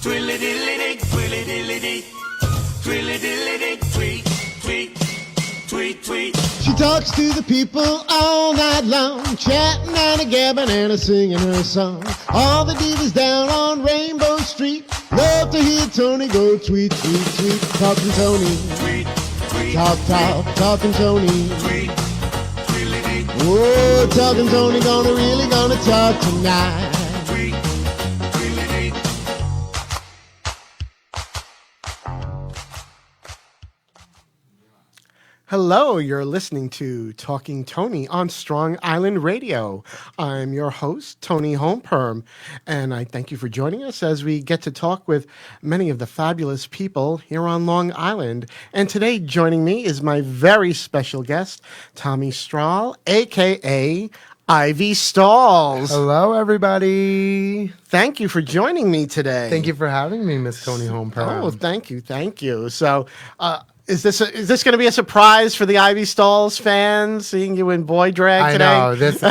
Twilly-dilly-dee, twilly-dilly-dee, twilly-dilly-dee, tweet, tweet, tweet, tweet. She talks to the people all night long, chatting and a-gabbing and a-singing her song. All the divas down on Rainbow Street love to hear Toni go tweet, tweet, tweet. Talking Toni, Tweet, tweet, talk, talking Toni. tweet, twilly-dee, Whoa, talking Toni, really gonna talk tonight. tweet, twilly-dee. Hello, you're listening to Talking Toni on Strong Island Radio. I'm your host, Toni Homeperm, and I thank you for joining us as we get to talk with many of the fabulous people here on Long Island. And today joining me is my very special guest, Tommy Strahl, a.k.a. Ivy Stalls. Hello, everybody. Thank you for joining me today. Thank you for having me, Miss Toni Homeperm. Oh, thank you. So, is this going to be a surprise for the Ivy Stalls fans seeing you in boy drag today? I know this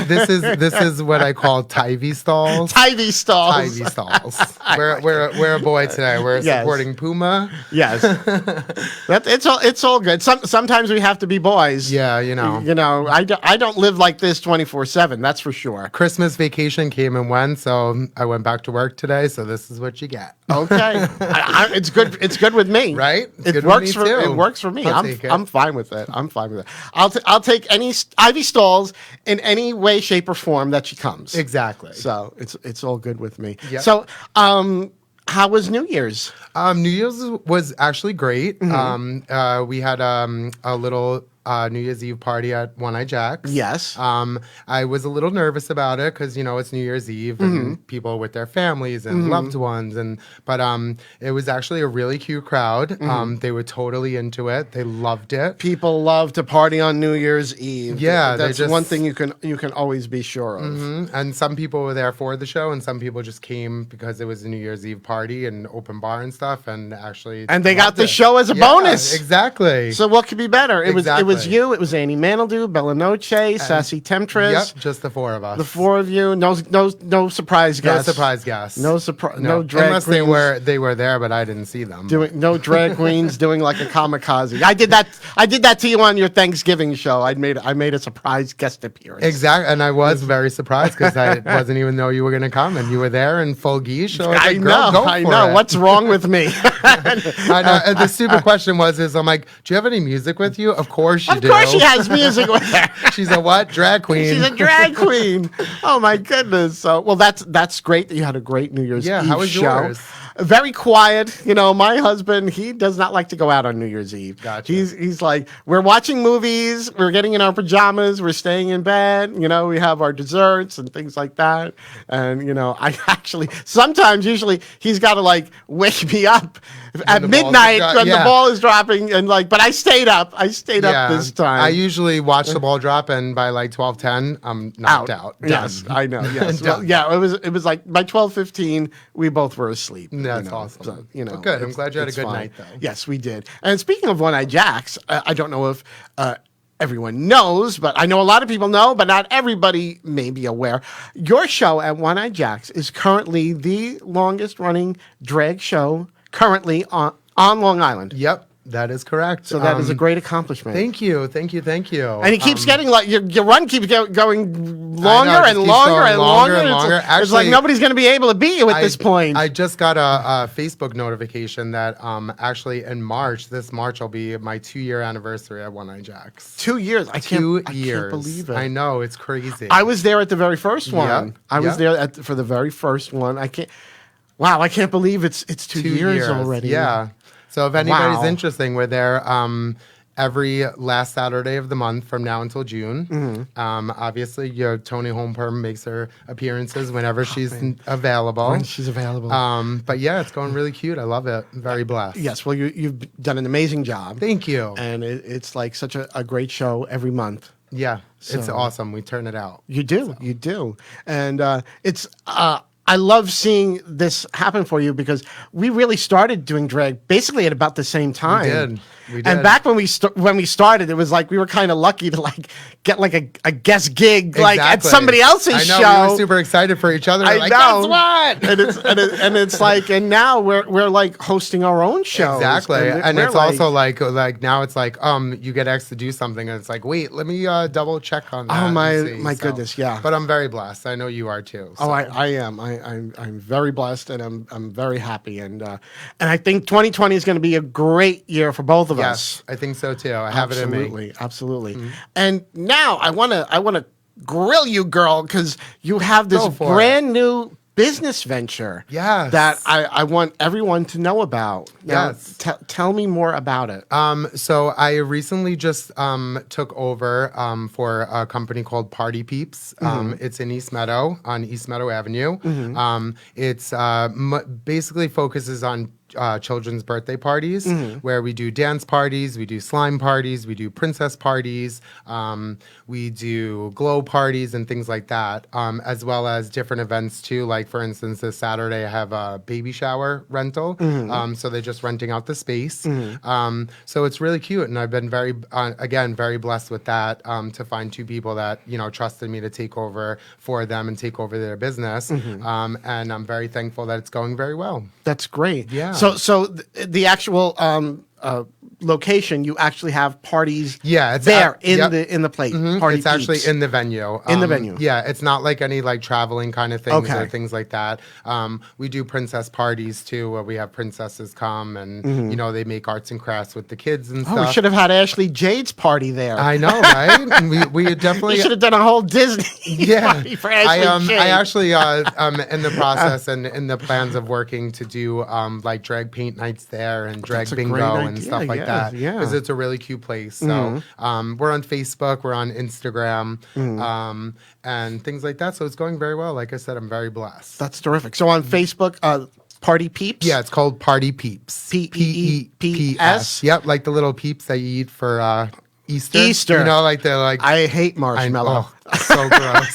is what I call Tivy stalls. Ivy Stalls. Tivy stalls. We're a boy today. We're Yes. supporting Puma. Yes, it's all good. Sometimes we have to be boys. Yeah, you know. I don't live like this 24/7. That's for sure. Christmas vacation came and went, so I went back to work today. So this is what you get. Okay, it's good. It's good with me. Right? It's It good with works me for too. it works for me. I'll take it. I'm fine with it. I'll take any Ivy Stalls in any way, shape, or form that she comes. Exactly. So it's all good with me. Yep. So how was New Year's? New Year's was actually great. Mm-hmm. We had a little New Year's Eve party at One Eye Jack's. Yes. I was a little nervous about it because it's New Year's Eve and people with their families and loved ones, but it was actually a really cute crowd. They were totally into it. They loved it. People love to party on New Year's Eve. Yeah, that's one thing you can always be sure of. And some people were there for the show, and some people just came because it was a New Year's Eve party and open bar and stuff, and actually And they got loved the it. show as a Yeah, bonus. Exactly. So what could be better? It was Exactly. you. It was Annie Manitou, Bella Noche, Sassy Temptress. Yep, just the four of us. The four of you. No surprise No guests. surprise guests. No surprise. No drag Unless queens. they were there, but I didn't see them. No drag queens doing like a kamikaze. I did that to you on your Thanksgiving show. I made a surprise guest appearance. Exactly, and I was very surprised because I wasn't even know you were going to come, and you were there in full geese. So I was like, "Girl, go I for know. it." What's wrong with me? I know. And the stupid question is, I'm like, "Do you have any music with you?" Of course you do. Of course she has music with her. She's a what? Drag queen. She's a drag queen. Oh my goodness. So that's great that you had a great New Year's Yeah, Eve how was show. yours? Very quiet. My husband, he does not like to go out on New Year's Eve. Gotcha. He's like, we're watching movies, we're getting in our pajamas, we're staying in bed, we have our desserts and things like that. And, I actually, usually he's got to like wake me up at the ball's midnight when the yeah. ball is dropping and but I stayed up. up this time. I usually watch the ball drop, and by like 12:10, I'm knocked out. Done. Yes, I know. Yes. Well, Done. yeah, it was like by 12:15 we both were asleep. That's awesome. So, Well, good. I'm glad you had a it's good fine. night, though. Yes, we did. And speaking of One Eye Jacks, I don't know if everyone knows, but I know a lot of people know, but not everybody may be aware. Your show at One Eye Jacks is currently the longest running drag show currently on Long Island. Yep, that is correct. So that is a great accomplishment. Thank you. And it keeps getting like your run keeps going longer I know, it and just keeps longer going and longer longer. and longer. It's like Actually, nobody's going to be able to beat you at this point. I just got a Facebook notification that actually in this March will be my 2-year anniversary at One Eye Jacks. 2 years. I 2 can't years. believe it. I know, it's crazy. I was there at the very first one. Yeah, I was yeah. there for the very first one. I can't believe it's 2 years already. Yeah. So if anybody's Wow. interested, we're there every last Saturday of the month from now until June. Mm-hmm. Obviously, Toni Homeperm makes her appearances whenever she's available. When she's available. But yeah, it's going really cute. I love it. Very blessed. Yes. Well, you've done an amazing job. Thank you. And it's like such a great show every month. Yeah, it's So- awesome. We turn it out. You do. And it's I love seeing this happen for you because we really started doing drag basically at about the same time. We did. And back when we started, it was like we were kind of lucky to like get like a guest gig like at Exactly. somebody else's I know, show. we were super excited for each other. I Like, know. guess what? and it's like, and now we're like hosting our own shows. Exactly, and we're it's also like now it's like you get asked to do something, and it's like, wait, let me double check on that. Oh, my- and see. my goodness, yeah. But I'm very blessed. I know you are too. Oh, so. I am. I'm very blessed, and I'm very happy, and I think 2020 is going to be a great year for both of us. Yes, I think so too. I have it in me. Absolutely. And now I want to grill you, girl, because you have this Go for brand new business venture. Yes. That I want everyone to know about. Now, Yes. Tell me more about it. So I recently just took over for a company called Party Peeps. It's in East Meadow on East Meadow Avenue. It's basically focuses on children's birthday parties where we do dance parties, we do slime parties, we do princess parties, we do glow parties and things like that, as well as different events too. Like for instance, this Saturday I have a baby shower rental, so they're just renting out the space. So it's really cute, and I've been very blessed with that, to find two people that trusted me to take over for them and take over their business, and I'm very thankful that it's going very well. That's great. Yeah. So the actual location, you actually have parties. Yeah, it's there yep. in the place. Party It's actually Peeps. in the venue. In the venue. Yeah, it's not like any like traveling kind of things Okay. or things like that. We do princess parties too, where we have princesses come and they make arts and crafts with the kids and Oh, stuff. we should have had Ashley Jade's party there. I know, right? And we definitely You should have done a whole Disney party for Ashley Jade. I actually am in the process and in the plans of working to do like drag paint nights there and drag That's a bingo great and idea, stuff like yes, that. yeah. Because it's a really cute place. So we're on Facebook, we're on Instagram, and things like that. So it's going very well. Like I said, I'm very blessed. That's terrific. So on Facebook, Party Peeps? Yeah, it's called Party Peeps. Peeps? Yep, like the little peeps they eat for Easter. Easter. Like they're like. I hate marshmallow. So gross.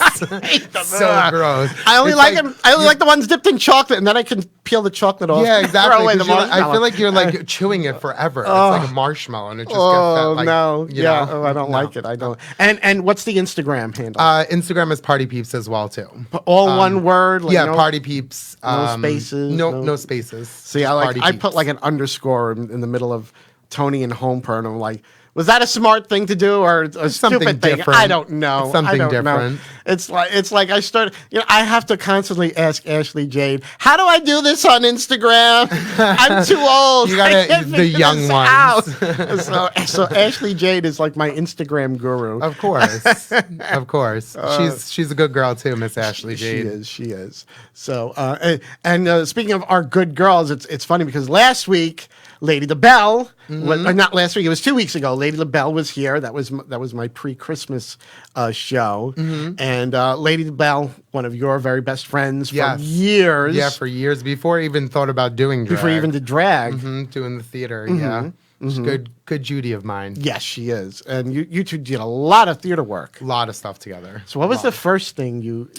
So gross. I only It's like them. I only like the ones dipped in chocolate, and then I can peel the chocolate off. Yeah, Throw exactly. away the 'Cause you're like- I marshmallow. feel like you're like chewing it forever. It's like a marshmallow, and it just gets Oh that, like, no! you Yeah, know? I don't No. like it. I don't. And what's the Instagram handle? Instagram is Party Peeps as well too. All one word. Like, Yeah, no, Party Peeps. no spaces, No, no- spaces. See, Just Party I put Peeps. like an underscore in the middle of Toni and Homeperm, and I'm like, was that a smart thing to do or a something stupid thing? different. I don't know. It's something I don't know. different. It's like I started. I have to constantly ask Ashley Jade, how do I do this on Instagram? I'm too old. You gotta- I can't the figure young this ones. out." so Ashley Jade is like my Instagram guru. Of course, of course. She's a good girl too, Miss Ashley Jade. She is. So, and speaking of our good girls, it's funny because last week, Lady LaBelle, not last week, it was 2 weeks ago. Lady LaBelle was here. That was my pre-Christmas show, and Lady LaBelle, one of your very best friends for Yes. years. Yeah, for years before I even thought about doing drag. before you even did drag. Doing the theater. Yeah, she's good Judy of mine. Yes, she is, and you two did a lot of theater work. A lot of stuff together. So, what was the first thing you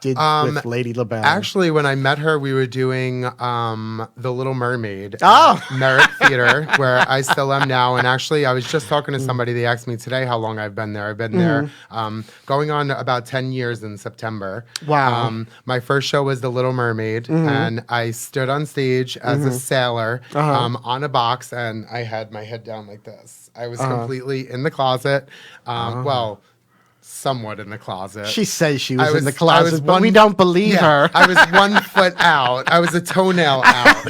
did with Lady LaBelle? Actually, when I met her, we were doing The Little Mermaid Oh. at Merritt Theater, where I still am now. And actually, I was just talking to somebody. They asked me today how long I've been there. I've been there going on about 10 years in September. Wow. My first show was The Little Mermaid, and I stood on stage as a sailor on a box, and I had my head down like this. I was completely in the closet. Well, somewhat in the closet. She says she was, I in the closet, but we one- don't believe Yeah, her. I was 1 foot out. I was a toenail out.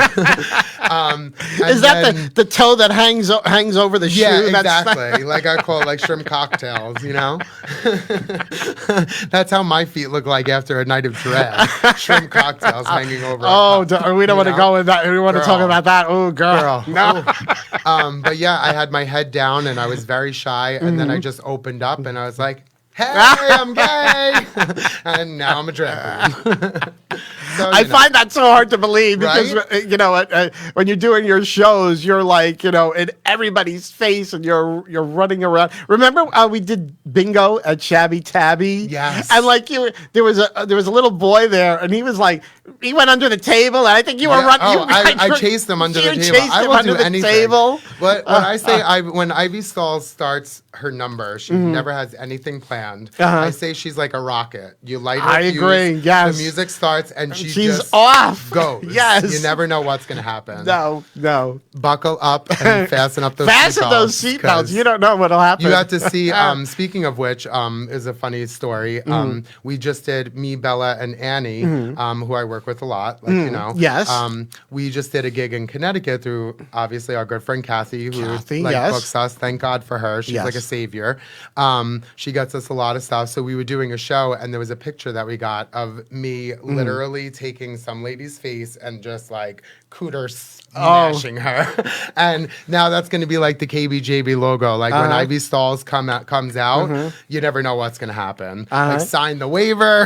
Is that the toe that hangs over the shoe? Yeah, That's- exactly. Like I call it like shrimp cocktails, you know? That's how my feet look like after a night of drag. Shrimp cocktails hanging over. Oh, we don't want to know? go with that. We want to talk Girl. about that. Oh, girl. Girl. No. But yeah, I had my head down and I was very shy. And then I just opened up and I was like, hey, I'm gay. And now I'm a drag queen. So, I find that so hard to believe because, Right? when you're doing your shows, you're like, in everybody's face and you're running around. Remember we did bingo at Shabby Tabby? Yes. And like there was a little boy there and he was like he went under the table, and I think you were Yeah. running. Oh, I chased him under the table. Chased I him will under do the anything. table. What I say, when Ivy Stalls starts her number, she never has anything planned. I say she's like a rocket. You light her I fuse, agree, yes. The music starts, and she's just off. goes. Yes. You never know what's going to happen. No. Buckle up and fasten up those Fasten seatbelts, those seatbelts. 'cause You don't know what'll happen. You got to see, speaking of which, is a funny story. We just did, me, Bella, and Annie, who I work with a lot, like you know. Yes. We just did a gig in Connecticut through, obviously, our good friend Kathy, who yes. books us. Thank God for her. She's Yes. like a savior. She gets us a lot of stuff. So we were doing a show, and there was a picture that we got of me literally taking some lady's face and just like cooter smashing her. And now that's going to be like the KBJB logo. Like when Ivy Stalls comes out, you never know what's going to happen. Like sign the waiver.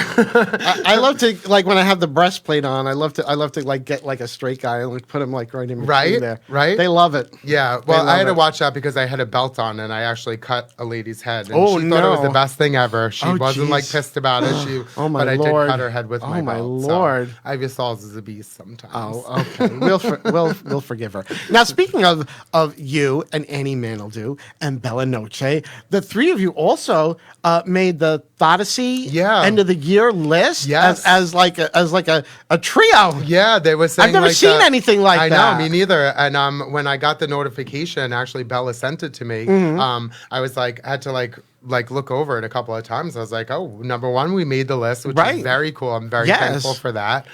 I love to, like, when I have the breastplate on, I love to like get like a straight guy and like put him like right in between there. Right. They love it. Yeah, well, I had to it. watch that because I had a belt on and I actually cut a lady's head. And Oh, she thought it was no. the best thing ever. She Oh, wasn't like jeez. pissed about it. She, Oh, my but I Lord. did cut her head with my Oh, my belt. Lord. So Ivy Stalls is a beast sometimes. Oh, okay. We'll forgive her. Now, speaking of you and Annie Manildoo and Bella Noche, the three of you also made the Odyssey end of the year list as like a trio. Yeah, they were saying I've never like seen anything like that. I know, me neither. And when I got the notification, actually Bella sent it to me. I was like, I had to like look over it a couple of times. I was like, oh, number one, we made the list, which is very cool. I'm very thankful for that.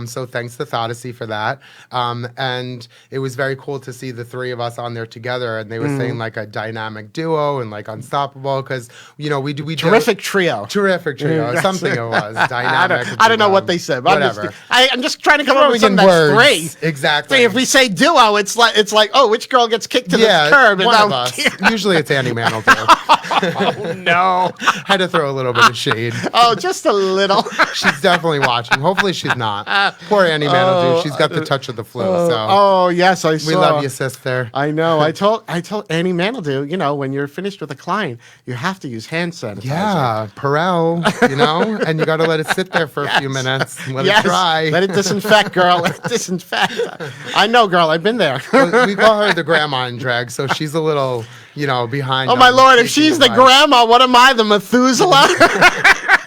So thanks to Odyssey for that. And it was very cool to see the three of us on there together. And they were saying like a dynamic duo and like unstoppable because, you know, we terrific trio. Terrific trio. Something it was. Dynamic. I don't know what they said. But Whatever. I'm just trying to come up with something Throwing in that's words. three. Exactly. See, if we say duo, it's like, oh, which girl gets kicked to the curb? And one now- of us. Usually it's Annie Manildoo. Oh, no. Had to throw a little bit of shade. Oh, just a little. She's definitely watching. Hopefully she's not. Poor Annie Manildoo. She's got the touch of the flu. So Oh, yes, I saw. we love you, sister. I know. I told Annie Manildoo, you know, when you're finished with a client, you have to use hand sanitizer. Yeah, Perel, you know, and you got to let it sit there for a few minutes. Let it dry. Let it disinfect, girl. Let it disinfect. I know, girl. I've been there. We call her the grandma in drag, so she's a little, you know, behind. Oh, my on Lord. If taking she's the advice. grandma, what am I, the Methuselah?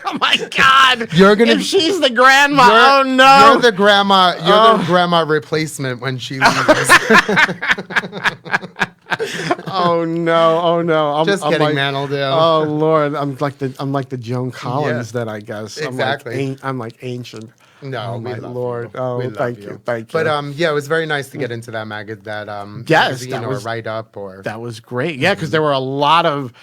Oh, my God. If she's the grandma, oh, no. You're the grandma. You're the grandma replacement when she leaves. Oh no! Just I'm kidding, like, Manildoo. Oh Lord, I'm like the Joan Collins Yeah. that I guess. Exactly. I'm like ancient. No, oh we my love Lord. you. Oh, We love thank you. you. But yeah, it was very nice to get into that Yes, magazine that or was- write up or that was great. Yeah, because there were a lot of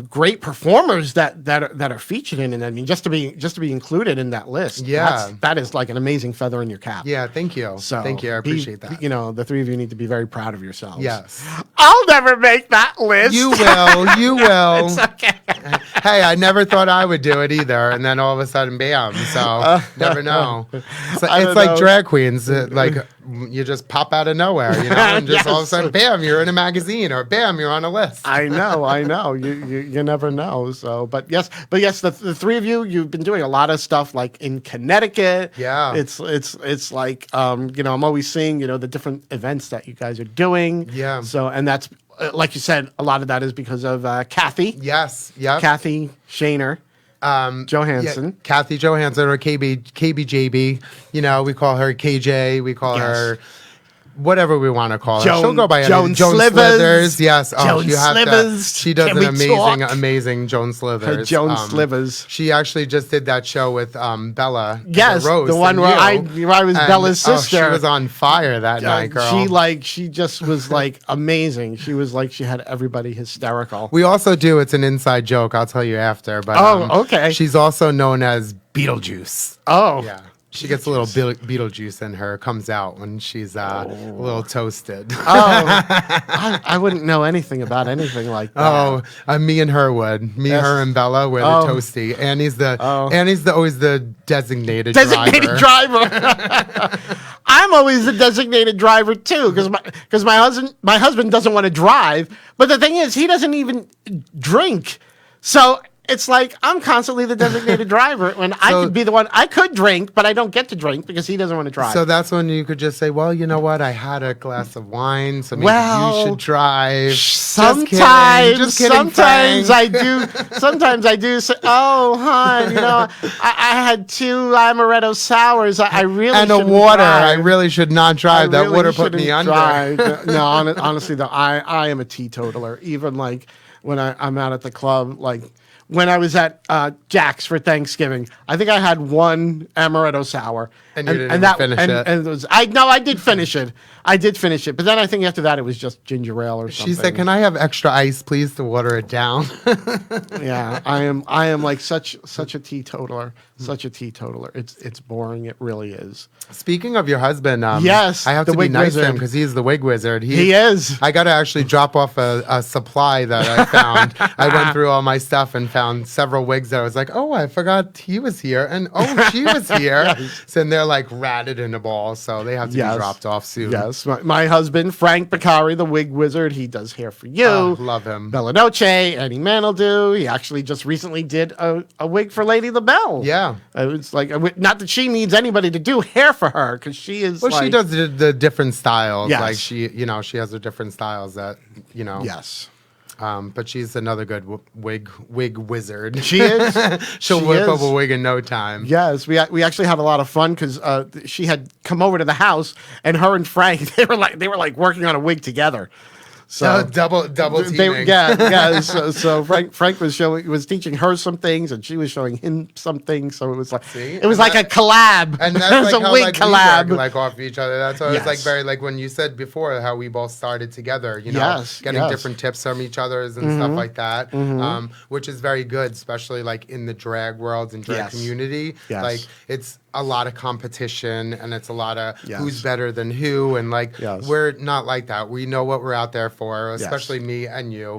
great performers that are featured in it. I mean, just to be included in that list. Yeah. that is like an amazing feather in your cap. yeah. Thank you. So Thank you. I appreciate that. You know, the three of you need to be very proud of yourselves. Yes. I'll never make that list. You will. You will. It's okay. Hey, I never thought I would do it either, and then all of a sudden, bam! So never know. It's don't like know. drag queens. Like you just pop out of nowhere, you know, and just all of a sudden, bam! You're in a magazine, or bam! You're on a list. I know. You never know. So, but yes, the three of you've been doing a lot of stuff like in Connecticut. Yeah. It's like you know, I'm always seeing, you know, the different events that you guys are doing. Yeah. So, and that's like you said, a lot of that is because of Kathy. Yes. Yep. Kathy Shaner. Johansson. Yeah, Kathy Johansson or KBJB. You know, we call her KJ. We call her whatever we want to call her. She'll go by Joan Joan Slivers. Yes. Oh, Joan you have Slivers. to. She does Can an we talk? amazing Joan Slivers. Her Joan Slivers. She actually just did that show with Bella. Yes, Rose the one and where you. I was And, Bella's sister. She was on fire that night, girl. She just was like amazing. She was like, she had everybody hysterical. We also do. It's an inside joke. I'll tell you after. But okay. She's also known as Beetlejuice. Oh, Yeah. She gets a little Beetlejuice in her, comes out when she's a little toasted. I wouldn't know anything about anything like that. Me and her would. Me, her, and Bella were the toasty. Annie's always the designated driver. I'm always the designated driver too, because my husband doesn't want to drive. But the thing is, he doesn't even drink. So it's like I'm constantly the designated driver when I could be the one. I could drink, but I don't get to drink because he doesn't want to drive. So that's when you could just say, well, you know what? I had a glass of wine, so maybe Well, you should drive. Sometimes, Just kidding, sometimes Frank. I do. Sometimes I do say, "Oh, hon, you know, I had 2 amaretto sours. I really And a shouldn't water. drive. I really should not drive. That really water put me shouldn't under. drive." No, honestly, though, I am a teetotaler. Even like when I'm out at the club, like when I was at Jack's for Thanksgiving, I think I had 1 amaretto sour, And you didn't even finish it. And it was, I did finish it. I did finish it, but then I think after that it was just ginger ale or something. She said, "Can I have extra ice, please, to water it down?" Yeah, I am like such a teetotaler, such a teetotaler. It's boring. It really is. Speaking of your husband, Yes, I have the to be wig nice to him wizard. because he's the wig wizard. He is. I got to actually drop off a supply that I found. I went through all my stuff and found several wigs that I was like, oh, I forgot he was here, and oh, she was here. So and they're like ratted in a ball, so they have to be dropped off soon. Yes, my husband Frank Bukhari, the wig wizard. He does hair for you. Love him. Bella Noche, Eddie Maneldu. He actually just recently did a wig for Lady LaBelle. Yeah. It's like not that she needs anybody to do hair for her because she is. Well, she does the different styles. Yes. Like she has her different styles that. Yes. But she's another good wig wizard. She is. She'll She whip is. up a wig in no time. Yes, we actually had a lot of fun because she had come over to the house, and her and Frank they were like working on a wig together. So double teaming. So Frank was teaching her some things, and she was showing him some things. So it was like See? it was And like a collab. And it that's was like a how wig like collab. we work, like off each other. That's why it's like Yes. very like when you said before how we both started together. You know, Yes, getting yes. different tips from each other's and stuff like that, which is very good, especially like in the drag world and drag Yes. community. Yes. Like it's a lot of competition and it's a lot of Yes. who's better than who, and like Yes. we're not like that. We know what we're out there for, especially me and you.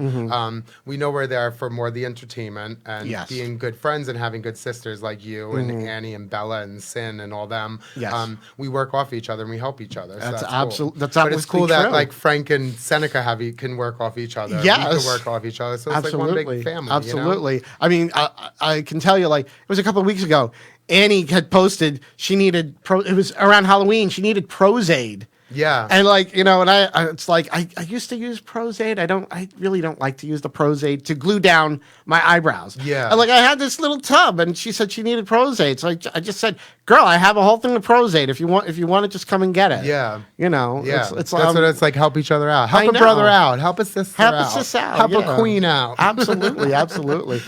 We know we're there for more the entertainment and Yes. being good friends and having good sisters like you and Annie and Bella and Sin and all them. Yes. We work off each other and we help each other. So That's that's absolute- cool. that's But it's cool absolutely that true. like Frank and Seneca can work off each other. We Yes. can work off each other. So it's Absolutely. like one big family. Absolutely. You know? I mean, I can tell you, like, it was a couple of weeks ago. Annie had posted she needed it was around Halloween. She needed prosaide. Yeah. And like, and it's like I used to use prosaide. I really don't like to use the prosaide to glue down my eyebrows. Yeah. And like I had this little tub and she said she needed prosaide. So I just said, girl, I have a whole thing of prosaide. If you want it, just come and get it. Yeah. Yeah. It's It's that's what it's like. Help each other out. Help I a brother know. out. Help a sister Help out. a sis out. Help yeah. a queen out. Absolutely, absolutely.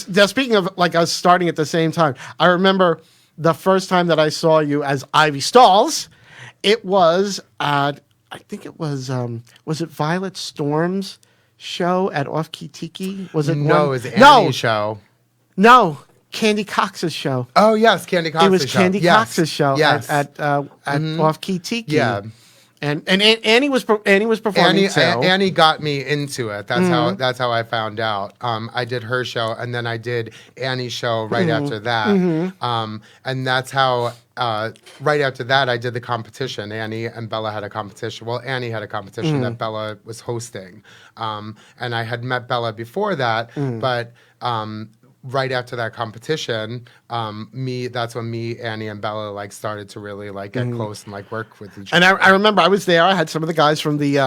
Now, speaking of like us starting at the same time, I remember the first time that I saw you as Ivy Stalls. It was I think it was it Violet Storm's show at Off Key Tiki? Was it No, one? it was Annie's show. No, Candy Cox's show. Oh yes, Candy Cox's It was show. Candy Yes. Cox's show Yes. at Off Key Tiki. Yeah. And Annie was performing too. Annie got me into it. That's how I found out. I did her show, and then I did Annie's show right after that. And that's how right after that I did the competition. Annie and Bella had a competition. Well, Annie had a competition that Bella was hosting, and I had met Bella before that, but. Right after that competition, that's when me, Annie, and Bella like started to really like get close and like work with each other. And I remember I was there. I had some of the guys from the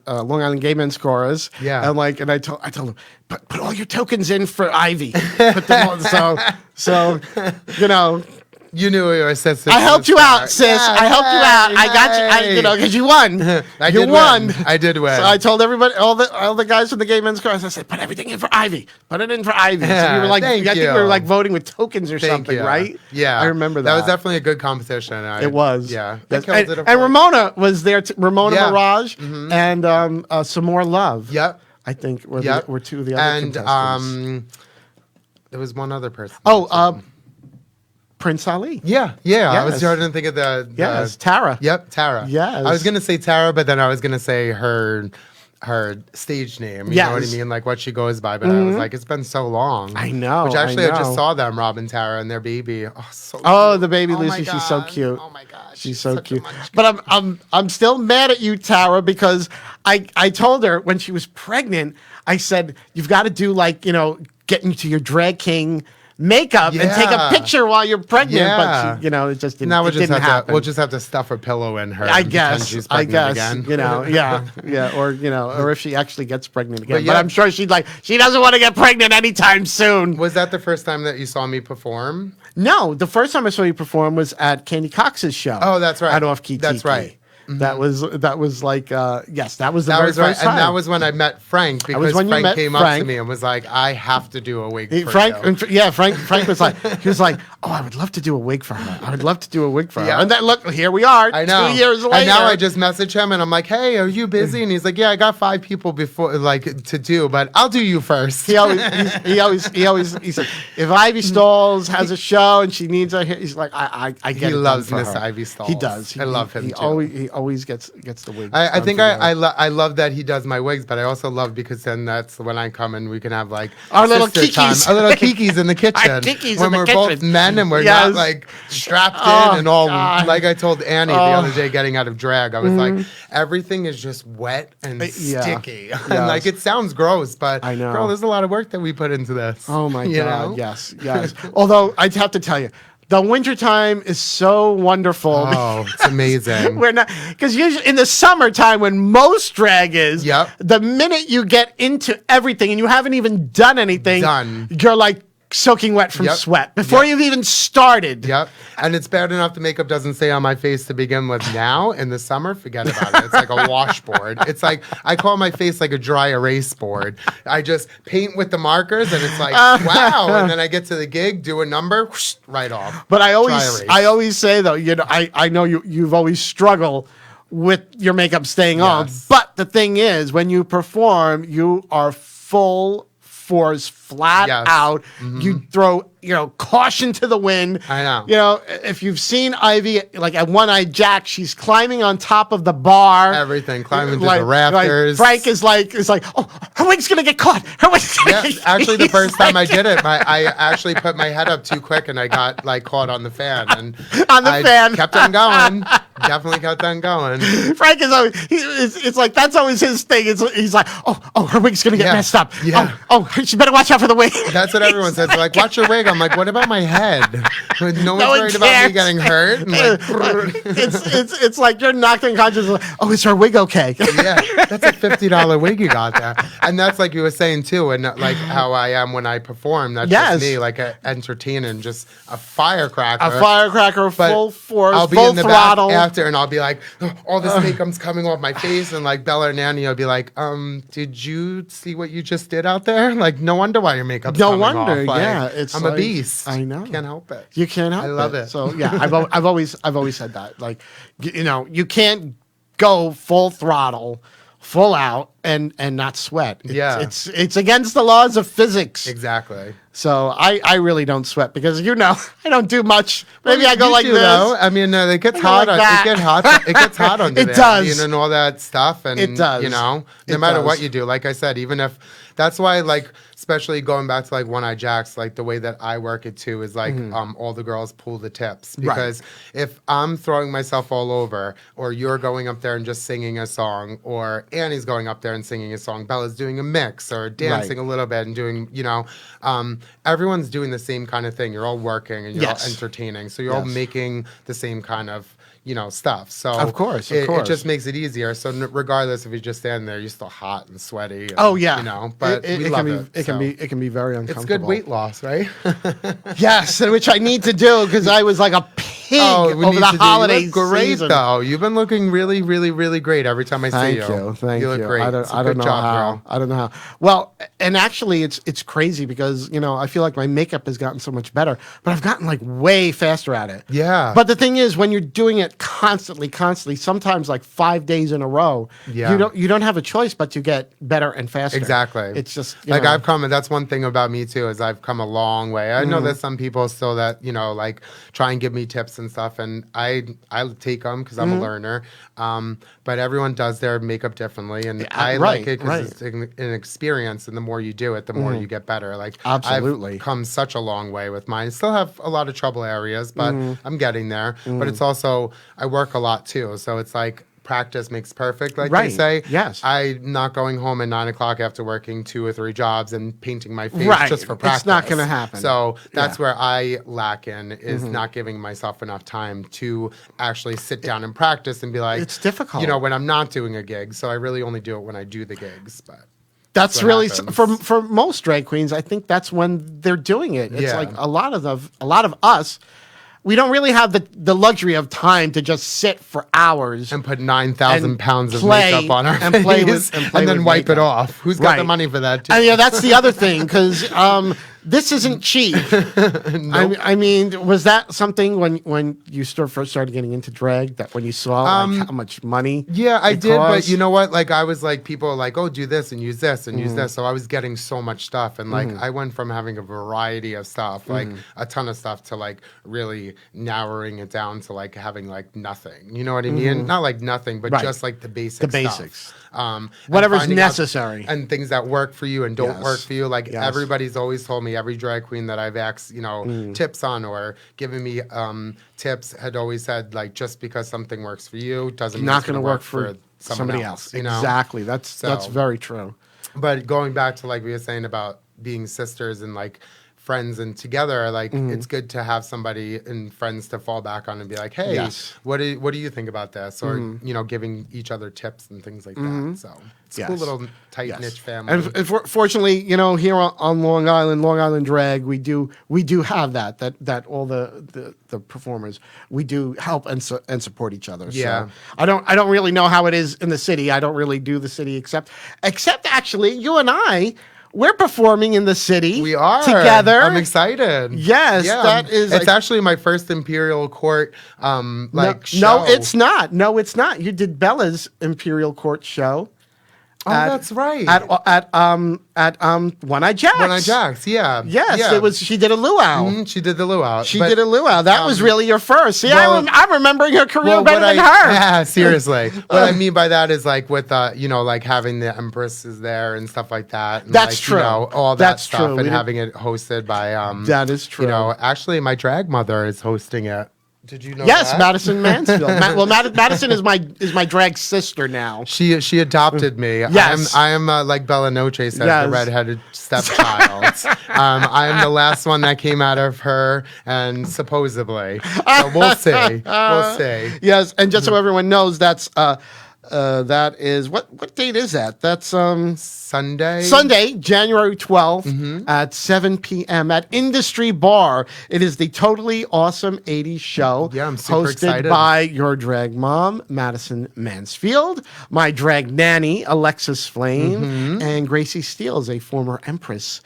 Long Island Gay Men's Chorus. Yeah. And I told them, put all your tokens in for Ivy. Put them all, so You knew we were sisters. I helped you out, sis. I helped you out. I got you. Because you won. You won. I did win. So I told everybody, all the guys from the Gay Men's Chorus. I said, put everything in for Ivy. Put it in for Ivy. So we were like, I think we were like voting with tokens or something, you. right? Yeah, I remember that. That was definitely a good competition. It was. Yeah. Yes. I killed it, of And course. Ramona was there. Ramona Yeah. Mirage and Some More Love. Yep. I think were Yep. were two of the other contestants. There was one other person. Prince Ali. Yeah. I was Yes. starting to think of the Yes, Tara. Yep, Terra. Yes. I was gonna say Terra, but then I was gonna say her stage name. You know what I Yes. mean? Like what she goes by. But I was like, it's been so long. I know, Which actually I I just know. saw them, Rob and Tara, and their baby. Oh, so Oh, cute. the baby Oh my Lucy, she's so God. cute. Oh my God. She's so such a cute. munchkin. But I'm still mad at you, Tara, because I told her when she was pregnant, I said, you've got to do like, get into your drag king makeup and take a picture while you're pregnant. Yeah. But it just didn't. Now It didn't happen. we'll just have to stuff a pillow in her. I and pretend guess. she's I pregnant guess. again. Or if she actually gets pregnant again. But But yeah. I'm sure she doesn't want to get pregnant anytime soon. Was that the first time that you saw me perform? No, the first time I saw you perform was at Candy Cox's show. Oh, that's right. At Off Key That's Tiki. right. That was like yes, that was the That very was right, first time. and that was when I met Frank because when you Frank met came up Frank. to me and was like, "I have to do a wig for Frank, you." Frank was like, oh, I would love to do a wig for her. I would love to do a wig for her. Yeah. And then look, here we are. I know. 2 years later. And now I just message him and I'm like, "Hey, are you busy?" And he's like, "Yeah, I got 5 people before to do, but I'll do you first." he said, if Ivy Stalls has a show and she needs a, he's like, I get He it done loves for Miss her. Ivy Stalls. He does. I love him He too. he always gets the wig. I done think for me. I love that he does my wigs, but I also love because then that's when I come and we can have like Our little sister time. kikis. Our little kikis in the kitchen. kikis when in the we're kitchen. both men and we're Yes. not like strapped Oh, in and all God. like I told Annie the other day getting out of drag. I was like, everything is just wet and Yeah. sticky. Yes. And like it sounds gross, but I know. girl, there's a lot of work that we put into this. Oh my You God! know? Yes. Although I have to tell you, the wintertime is so wonderful. Oh, it's amazing. We're not because usually in the summertime when most drag is, Yep. the minute you get into everything and you haven't even done anything, Done. you're like soaking wet from Yep. sweat before Yep. you've even started. Yep. And it's bad enough the makeup doesn't stay on my face to begin with now. In the summer, forget about it. It's like a washboard. It's like, I call my face like a dry erase board. I just paint with the markers and it's like, wow. And then I get to the gig, do a number, whoosh, right off. But I Dry erase. always say though, I know you've always struggled with your makeup staying on. Yes. But the thing is, when you perform, you are full force, flat Yes. out. You throw, caution to the wind. I know. If you've seen Ivy, like at One Eye Jack, she's climbing on top of the bar. Everything, climbing through Like- the rafters. Like Frank is like, oh, her wig's gonna get caught. Her wig's gonna Yeah, get actually, the He's first time I like- did it, I actually put my head up too quick and I got like caught on the fan. And On the I fan. kept on going. Definitely kept on going. Frank is always, it's like, that's always his thing. He's like, oh, her wig's gonna get Yeah. messed up. Yeah. Oh, she better watch out for the wig. That's what everyone says. They're like, watch your wig. I'm like, what about my head? No one's one worried about cares. me getting hurt. I'm like, it's like you're knocked unconscious. Like, oh, is her wig okay? yeah, that's a $50 wig you got there. And that's like you were saying too, and like how I am when I perform. That's Yes. just me, like entertaining, just a firecracker. A firecracker, But full force, I'll be full in the throttle. back after, and I'll be like, "Oh, all this makeup's coming off my face," and like Bella or Nanny will be like, did you see what you just did out there? Like, no wonder why your makeup's No coming wonder, off. Like, yeah, it's I'm like- a beast. I know. Can't help it. You can't help I love it. So yeah, I've always said that. Like, you can't go full throttle, full out, and not sweat. Yeah. It's against the laws of physics. Exactly. So I really don't sweat because I don't do much. Maybe I go You like do, this. though. I mean, it gets I go hot. like that. It gets hot under It there. does. And all that stuff. And It does. No It matter does. what you do, like I said, even if that's why, like, especially going back to like One Eye Jacks, like the way that I work it too is like all the girls pull the tips because if I'm throwing myself all over, or you're going up there and just singing a song, or Annie's going up there and singing a song, Bella's doing a mix or dancing a little bit and doing, everyone's doing the same kind of thing. You're all working and you're all Yes. entertaining, so you're all Yes. making the same kind of stuff. So Of course. it just makes it easier. So regardless if you just stand there, you're still hot and sweaty. And, Oh yeah, but it, we it love can be it. it can so. be it can be very uncomfortable. It's good weight loss, right? Yes, and which I need to do because I was like a pig we over need the to do- holiday You look great season. though. You've been looking really, really, really great every time I see Thank you. you, thank you. You look great. I It's a don't good know job, how. girl. I don't know how. Well, and actually, it's crazy because I feel like my makeup has gotten so much better, but I've gotten like way faster at it. Yeah. But the thing is, when you're doing it constantly, sometimes like 5 days in a row, Yeah. you don't have a choice but to get better and faster. Exactly. It's just like I've come, and that's one thing about me too, is I've come a long way. I Mm-hmm. know there's some people still that like try and give me tips and stuff, and I take them because I'm a learner. But everyone does their makeup differently, and I right, like it because right. it's an experience, and the more you do it, the more you get better. Like Absolutely. I've come such a long way with mine. Still have a lot of trouble areas, but I'm getting there. But it's also I work a lot too, so it's like practice makes perfect, like Right. they say. Yes. I'm not going home at 9 o'clock after working 2 or 3 jobs and painting my face Right. just for practice. It's not gonna happen. So that's Yeah. where I lack in, is not giving myself enough time to actually sit down and practice and be like, It's difficult. you know, when I'm not doing a gig. So I really only do it when I do the gigs. But That's what really happens. for most drag queens. I think that's when they're doing it. It's Yeah. like a lot of us. We don't really have the luxury of time to just sit for hours and put 9,000 and pounds of play- makeup on our and face play with- and play then with wipe it makeup. off. Who's got the Right. money for that? Too? And yeah, that's the other thing, because this isn't cheap. I mean, was that something when you first started getting into drag, that when you saw like, how much money? Yeah, I it did, but cost? you know what? Like, I was like, people are like, oh, do this and use this and use this. So I was getting so much stuff, and like, I went from having a variety of stuff, like a ton of stuff, to like really narrowing it down to like having like nothing. You know what I mean? Not like nothing, but Right. just like the basic The stuff. basics. And Whatever's finding out- necessary. and things that work for you and don't Yes. work for you. Like Yes. everybody's always told me, every drag queen that I've asked, you know, tips on or given me tips had always said, like, just because something works for you doesn't mean Not it's going gonna to work for someone somebody else. You know? Exactly. That's So- very true. But going back to like we were saying about being sisters and like friends and together, like it's good to have somebody and friends to fall back on and be like, hey, Yes. what do you think about this? Or you know, giving each other tips and things like that. So it's a cool Yes. little tight Yes. niche family. And fortunately, you know, here on Long Island Drag, we do have that all the performers, we do help and support each other. Yeah. So I don't really know how it is in the city. I don't really do the city except actually you and I. We're performing in the city. We are together. I'm excited. Yes, that is. It's actually my first Imperial Court show. No, it's not. No, it's not. You did Bella's Imperial Court show. Oh, that's right. At One Eye Jacks. One Eye Jacks, yeah. Yes, yeah. it was. She did a luau. Mhm, she did the luau. She but- did a luau. That was really your first. See, well- I'm remembering her career Well, better what than I- her. Yeah, seriously. What I mean by that is like with you know, like having the empresses there and stuff like that. And That's like, true. You know, all that That's stuff, true. We and didn't- having it hosted by That is true. You know, actually, my drag mother is hosting it. Did you know? Yes, that? Madison Mansfield. Madison is my drag sister now. She adopted me. Yes. I am like Bella Noche says, Yes. the redheaded stepchild. I am the last one that came out of her, and supposedly. So we'll see. We'll see. Yes, and just so everyone knows, that is what date is that? That's Sunday. Sunday, January 12th Mm-hmm. at 7 p.m. at Industry Bar. It is the Totally Awesome 80s show. Yeah, I'm super hosted excited. by your drag mom, Madison Mansfield, my drag nanny, Alexis Flame, Mm-hmm. and Gracie Steele, a former empress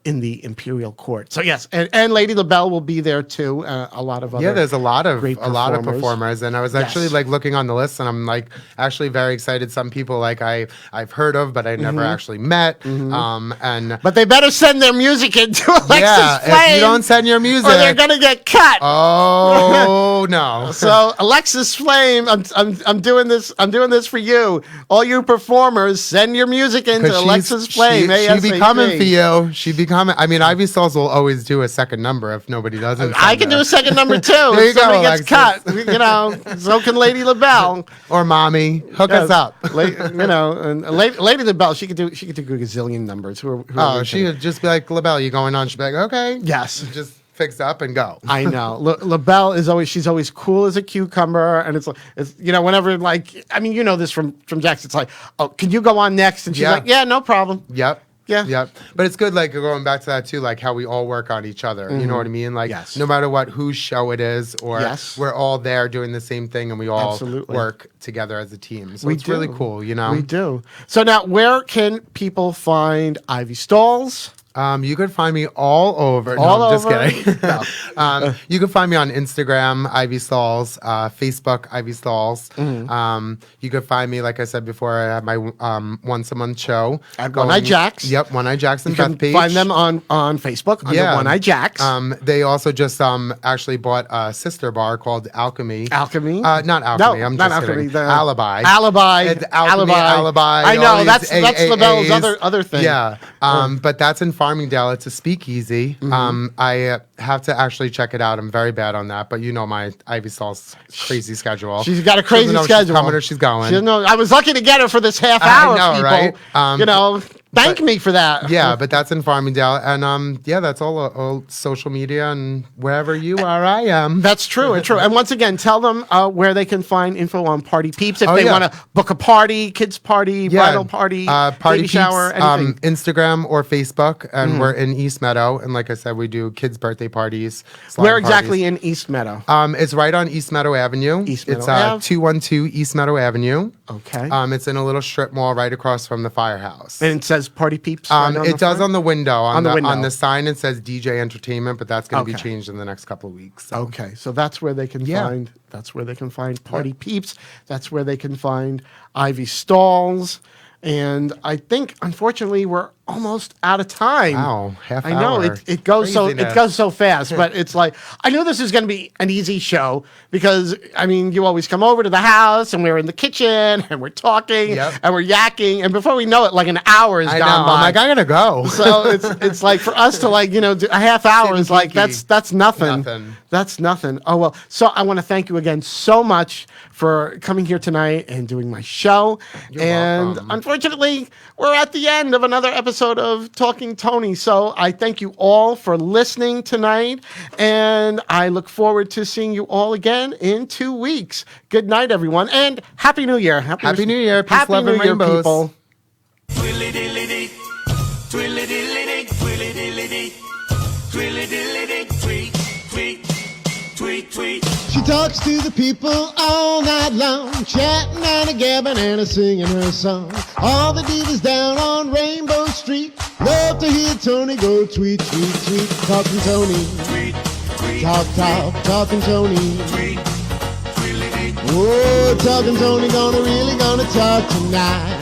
in the Imperial Court. So yes, and Lady LaBelle will be there too. A lot of other Yeah, there's a lot of great performers, and I was actually Yes. like looking on the list, and I'm like actually very excited. Some people like I've heard of, but I never actually met. And But they better send their music into Alexis yeah, Flame. if you don't send your music, or they're gonna get cut. oh no. So Alexis Flame, I'm doing this. I'm doing this for you. All you performers, send your music into 'Cause Alexis Flame. She be ASAP. coming for you. She be coming. I mean, Ivy Stalls will always do a second number if nobody doesn't. I send can do her. a second number too. There you if somebody go, gets cut, Alexis. you know, so can Lady LaBelle. Or mommy, hook us up. You know, and Lady LaBelle, she could do a gazillion numbers. Who Oh, we she can- would just be like, LaBelle, you going on? She'd be like, okay. Yes. Just fix up and go. I know. LaBelle is always cool as a cucumber, and it's you know, whenever, like, I mean, you know this from Jax. It's like, oh, can you go on next? And she's Yeah. like, yeah, no problem. Yep. Yeah. Yep. But it's good, like, going back to that, too, like, how we all work on each other. You know what I mean? Like, Yes. no matter what, whose show it is, or Yes. we're all there doing the same thing, and we all Absolutely. work together as a team. So We it's really do. cool, you know? We do. So now, where can people find Ivy Stalls? You could find me all over. All no, I'm just over? kidding. No. You can find me on Instagram, Ivy Stalls, Facebook, Ivy Stalls. You could find me, like I said before, I have my once a month show. At One Eye Jacks. Yep, One Eye Jacks and You can Bethpage. find them on Facebook under One Eye Jacks. They also just actually bought a sister bar called Alchemy. Alchemy? Not Alchemy. No, I'm not just Alchemy, kidding. the- Alibi. Alibi. It's Alchemy, Alibi. I know, all these that's LaBelle's AAAs. other thing. Yeah. But that's in Farmingdale. It's a speakeasy. I have to actually check it out. I'm very bad on that, but you know my Ivy Saul's crazy schedule. She's got a She crazy doesn't know if schedule. She's coming or she's going. She doesn't know. I was lucky to get her for this half I hour, know, people. right? You know, thank me for that. Yeah, but that's in Farmingdale, and yeah, that's all social media, and wherever you are, I am. That's true. It's true. And once again, tell them where they can find info on Party Peeps if Oh, they yeah. want to book a party, kids party, bridal party, Party baby Peeps, shower, anything. Instagram or Facebook, and we're in East Meadow. And like I said, we do kids' birthday parties. slide Where exactly parties. in East Meadow? It's right on East Meadow Avenue. East Meadow It's Ave. 212 East Meadow Avenue. Okay. It's in a little strip mall right across from the firehouse. And it says Party Peeps. Right on It the does front? on the window. On the window. On the sign, it says DJ Entertainment, but that's going to be Okay. changed in the next couple of weeks. So. Okay, so that's where they can Yeah. find. That's where they can find Party Peeps. That's where they can find Ivy Stalls. And I think, unfortunately, we're almost out of time. Wow, half I know hour. it goes Craziness. so fast, but it's like I knew this was going to be an easy show because I mean you always come over to the house and we're in the kitchen and we're talking Yep. and we're yakking and before we know it, like an hour is I know. gone by. I'm like, I gotta go. So it's like for us to do a half hour is like kinky. that's nothing. Nothing. That's nothing. Oh well. So I want to thank you again so much for coming here tonight and doing my show. You're and welcome. unfortunately, we're at the end of another episode of Talking Tony. So I thank you all for listening tonight, and I look forward to seeing you all again in 2 weeks. Good night, everyone, and Happy New Year. Happy New Year. Peace, Happy love, New and Year, rainbows. people. Twilly-dilly-dee, twilly-dilly-dee, twilly-dilly-dee, twilly-dilly-dee, tweet, tweet, tweet, tweet. She talks to the people all night long, chatting and a gabbing and a singing her song. All the divas down on Rainbow Street love to hear Tony go tweet, tweet, tweet. Talking Tony, Tweet, tweet, talk, talking Tony. tweet, twilly-dee. Oh, talking Tony, gonna really gonna talk tonight.